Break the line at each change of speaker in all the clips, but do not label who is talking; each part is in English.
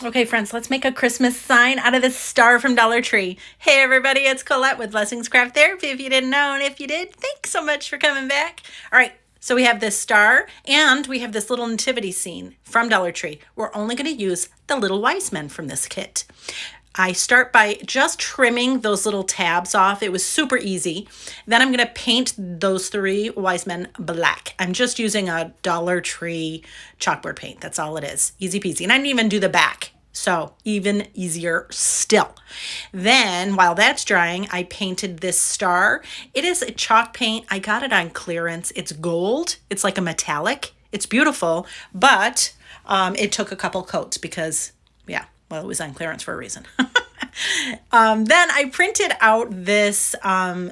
Okay, friends, let's make a Christmas sign out of this star from Dollar Tree. Hey, everybody, it's Colette with Blessings Craft Therapy. If you didn't know, and if you did, thanks so much for coming back. All right, so we have this star, and we have this little nativity scene from Dollar Tree. We're only going to use the little wise men from this kit. I start by just trimming those little tabs off. It was super easy. Then I'm going to paint those three wise men black. I'm just using a Dollar Tree chalkboard paint. That's all it is. Easy peasy. And I didn't even do the back. So even easier still. Then while that's drying, I painted this star. It is a chalk paint. I got it on clearance. It's gold. It's like a metallic. It's beautiful, but it took a couple coats because, yeah, well, it was on clearance for a reason. Then I printed out this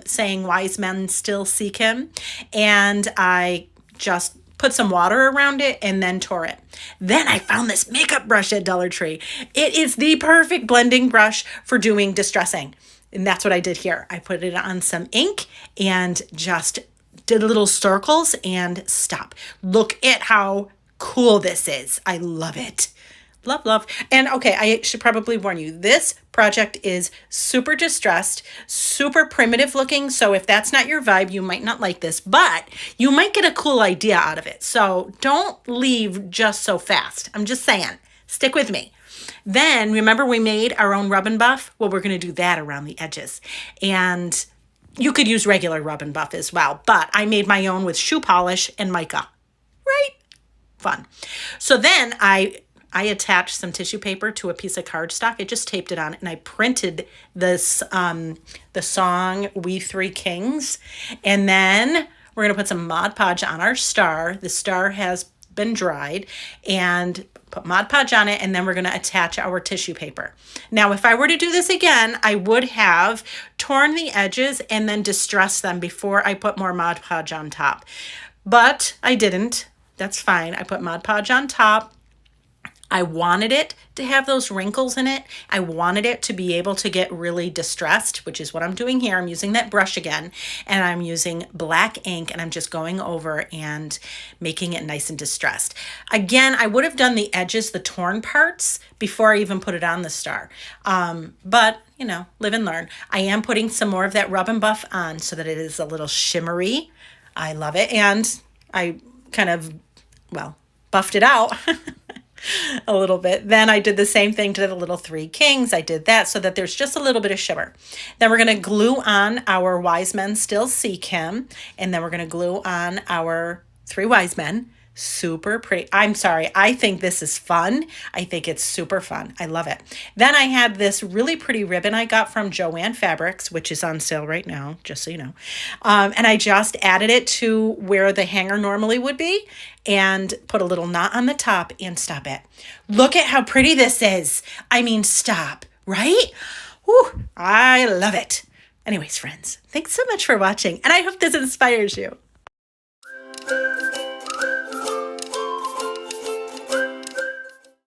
saying, wise men still seek him. And I just put some water around it and then tore it. Then I found this makeup brush at Dollar Tree. It is the perfect blending brush for doing distressing. And that's what I did here. I put it on some ink and just did little circles and stop. Look at how cool this is. I love it. Love, love. And okay, I should probably warn you, this project is super distressed, super primitive looking. So if that's not your vibe, you might not like this, but you might get a cool idea out of it. So don't leave just so fast. I'm just saying, stick with me. Then remember we made our own rub and buff? Well, we're going to do that around the edges. And you could use regular rub and buff as well, but I made my own with shoe polish and mica. Right? Fun. So then I attached some tissue paper to a piece of cardstock. I just taped it on and I printed this, the song We Three Kings. And then we're going to put some Mod Podge on our star. The star has been dried, and put Mod Podge on it. And then we're going to attach our tissue paper. Now, if I were to do this again, I would have torn the edges and then distressed them before I put more Mod Podge on top. But I didn't. That's fine. I put Mod Podge on top. I wanted it to have those wrinkles in it. I wanted it to be able to get really distressed, which is what I'm doing here. I'm using that brush again, and I'm using black ink, and I'm just going over and making it nice and distressed. Again, I would have done the edges, the torn parts, before I even put it on the star. But, you know, live and learn. I am putting some more of that rub and buff on so that it is a little shimmery. I love it. And I kind of, well, buffed it out. A little bit. Then I did the same thing to the little three kings. I did that so that there's just a little bit of shimmer. Then we're going to glue on our wise men still seek him. And then we're going to glue on our three wise men. Super pretty. I'm sorry. I think this is fun. I think it's super fun. I love it. Then I had this really pretty ribbon I got from Joann Fabrics, which is on sale right now, just so you know. And I just added it to where the hanger normally would be and put a little knot on the top and stop it. Look at how pretty this is. I mean, stop, right? Whew, I love it. Anyways, friends, thanks so much for watching, and I hope this inspires you.